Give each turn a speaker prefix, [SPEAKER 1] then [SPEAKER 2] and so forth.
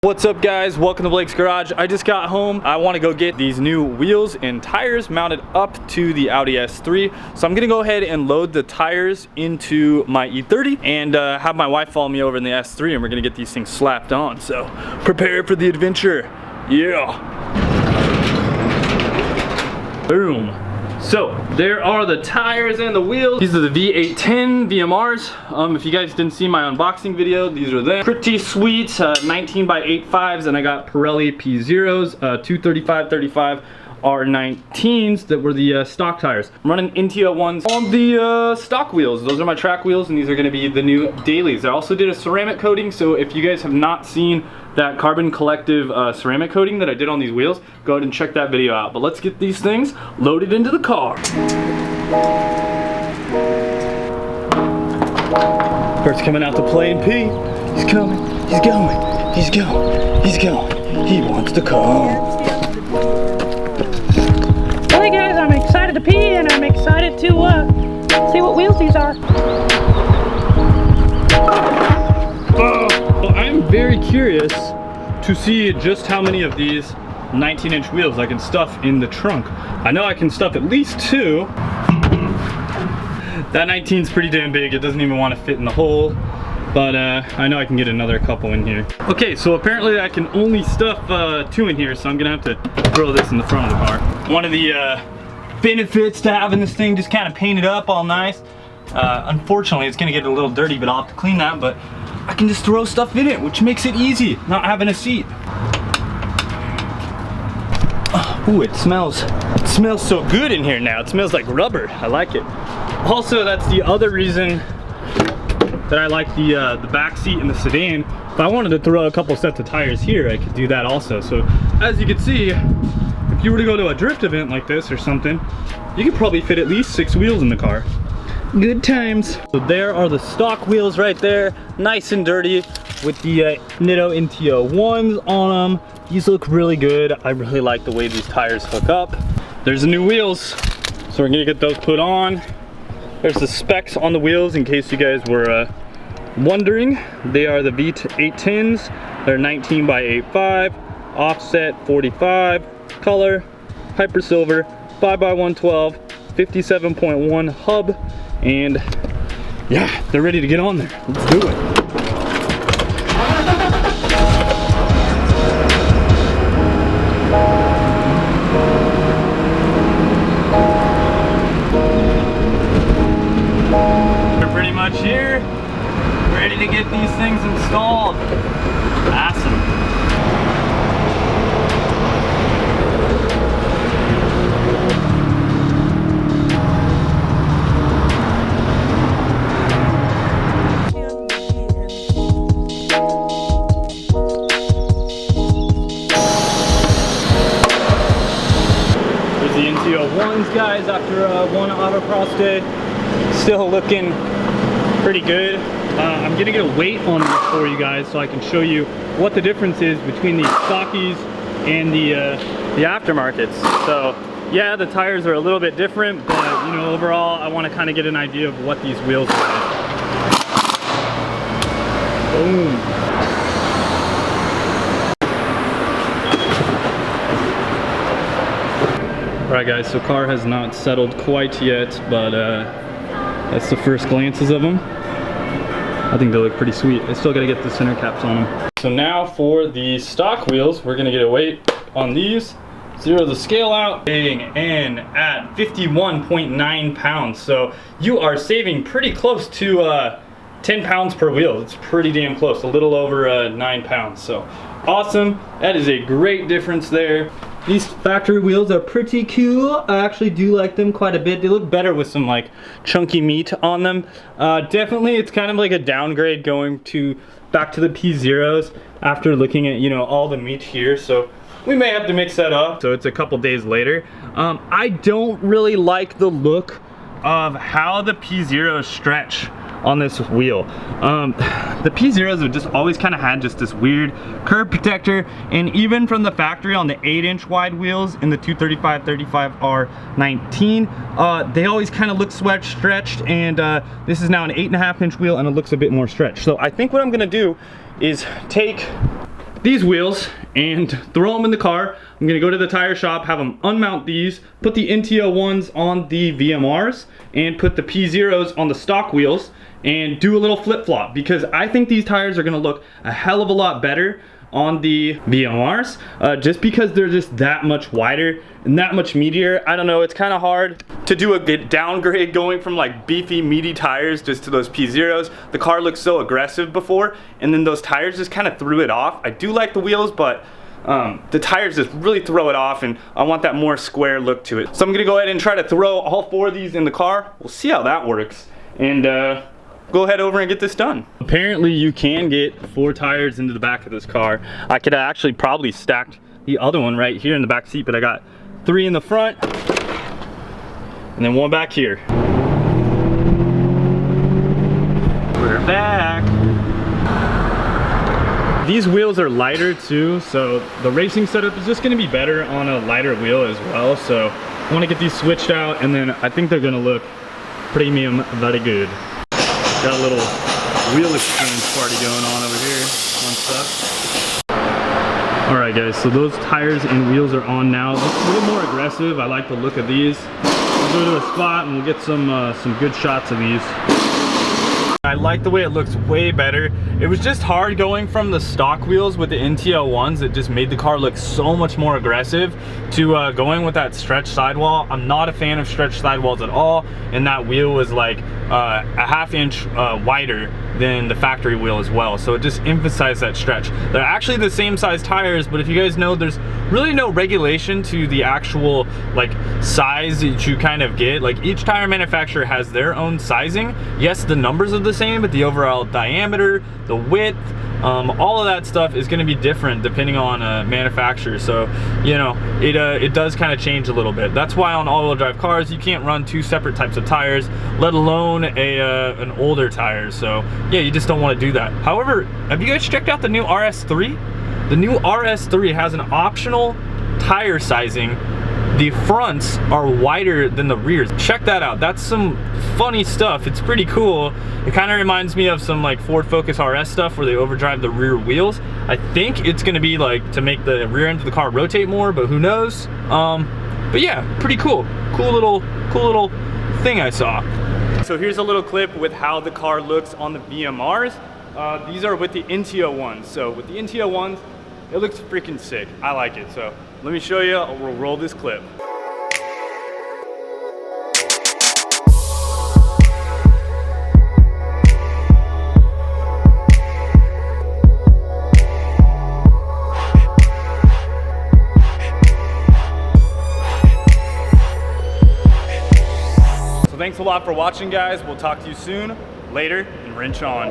[SPEAKER 1] What's up guys, welcome to Blake's Garage. I just got home. I want to go get these new wheels and tires mounted up to the Audi S3. So I'm gonna go ahead and load the tires into my E30 and have my wife follow me over in the S3 and we're gonna get these things slapped on. So prepare for the adventure. Yeah. Boom. So there are the tires and the wheels. These are the V810 VMRs. If you guys didn't see my unboxing video, these are them. Pretty sweet 19x85s, and I got Pirelli P0s, 235/35 R19s that were the stock tires. I'm running NT01s on the stock wheels. Those are my track wheels, and these are gonna be the new dailies. I also did a ceramic coating, so if you guys have not seen that Carbon Collective ceramic coating that I did on these wheels, go ahead and check that video out. But let's get these things loaded into the car. First coming out to play and pee. He's coming, he's going, he's going, he's going. He wants to come.
[SPEAKER 2] Hey guys, I'm excited to pee and I'm excited to see what wheels these are.
[SPEAKER 1] Well, I'm very curious to see just how many of these 19-inch wheels I can stuff in the trunk. I know I can stuff at least 2. That 19's pretty damn big. It doesn't even want to fit in the hole, but I know I can get another couple in here. Okay, so apparently I can only stuff 2 in here, so I'm gonna have to throw this in the front of the car. One of the benefits to having this thing just kind of painted up all nice. Unfortunately, it's gonna get a little dirty, but I'll have to clean that, but I can just throw stuff in it, which makes it easy, not having a seat. Ooh, it smells so good in here now. It smells like rubber. I like it. Also, that's the other reason that I like the back seat in the sedan. If I wanted to throw a couple sets of tires here, I could do that also. So as you can see, if you were to go to a drift event like this or something, you could probably fit at least 6 wheels in the car. Good times. So there are the stock wheels right there, nice and dirty with the Nitto NT01s on them. These look really good. I really like the way these tires hook up. There's the new wheels, so we're gonna get those put on. There's the specs on the wheels in case you guys were wondering. They are the V810s. They're 19x85, offset 45, color, hyper silver, 5x112, 57.1 hub. And yeah, they're ready to get on there. Let's do it. We're pretty much here, ready to get these things installed. Awesome. NT01s, guys, after one autocross day, still looking pretty good. I'm gonna get a weight on this for you guys so I can show you what the difference is between the stockies and the aftermarkets. So yeah, the tires are a little bit different, but you know, overall I want to kind of get an idea of what these wheels are like. Boom. Alright guys, so car has not settled quite yet, but that's the first glances of them. I think they look pretty sweet. I still gotta get the center caps on them. So now for the stock wheels, we're gonna get a weight on these. Zero the scale out, weighing in at 51.9 pounds. So you are saving pretty close to 10 pounds per wheel. It's pretty damn close, a little over 9 pounds. So awesome, that is a great difference there. These factory wheels are pretty cool. I actually do like them quite a bit. They look better with some like chunky meat on them. Definitely it's kind of like a downgrade going back to the P0s after looking at, you know, all the meat here. So we may have to mix that up. So it's a couple days later. I don't really like the look of how the P0s stretch on this wheel. The P0s have just always kind of had just this weird curb protector, and even from the factory on the 8-inch wide wheels in the 235/35 R19, they always kind of look stretched, and this is now an 8.5-inch wheel and it looks a bit more stretched. So I think what I'm gonna do is take these wheels and throw them in the car. I'm gonna go to the tire shop, have them unmount these, put the NT01s on the VMRs, and put the P0s on the stock wheels, and do a little flip-flop, because I think these tires are gonna look a hell of a lot better on the VMRs, just because they're just that much wider and that much meatier. I don't know, it's kind of hard to do a good downgrade going from like beefy, meaty tires just to those P0s. The car looked so aggressive before, and then those tires just kind of threw it off. I do like the wheels, but the tires just really throw it off, and I want that more square look to it. So I'm gonna go ahead and try to throw all 4 of these in the car. We'll see how that works, and go ahead over and get this done. Apparently you can get 4 tires into the back of this car. I could actually probably stacked the other one right here in the back seat, but I got 3 in the front and then 1 back here. We're back. These wheels are lighter too, so the racing setup is just gonna be better on a lighter wheel as well. So I wanna get these switched out, and then I think they're gonna look premium very good. Got a little wheel exchange party going on over here. Fun stuff. Alright guys, so those tires and wheels are on now. Looks a little more aggressive. I like the look of these. We'll go to a spot and we'll get some good shots of these. I like the way it looks way better. It was just hard going from the stock wheels with the NT01s. It just made the car look so much more aggressive to going with that stretch sidewall. I'm not a fan of stretch sidewalls at all, and that wheel was like a ½ inch wider than the factory wheel as well, so it just emphasized that stretch. They're actually the same size tires, but if you guys know, there's really no regulation to the actual like size that you kind of get. Like each tire manufacturer has their own sizing. Yes, the numbers are the same, but the overall diameter, the width, all of that stuff is going to be different depending on manufacturer. So you know, it does kind of change a little bit. That's why on all-wheel drive cars you can't run 2 separate types of tires, let alone an older tire. So yeah, you just don't want to do that. However, have you guys checked out the new RS3? The new RS3 has an optional tire sizing. The fronts are wider than the rears. Check that out. That's some funny stuff. It's pretty cool. It kind of reminds me of some like Ford Focus RS stuff where they overdrive the rear wheels. I think it's going to be like to make the rear end of the car rotate more, but who knows? But yeah, pretty cool. Cool little thing I saw. So here's a little clip with how the car looks on the VMRs. These are with the NT01s. So with the NT01s, it looks freaking sick. I like it. So let me show you. We'll roll this clip. So thanks a lot for watching, guys. We'll talk to you soon. Later, and wrench on.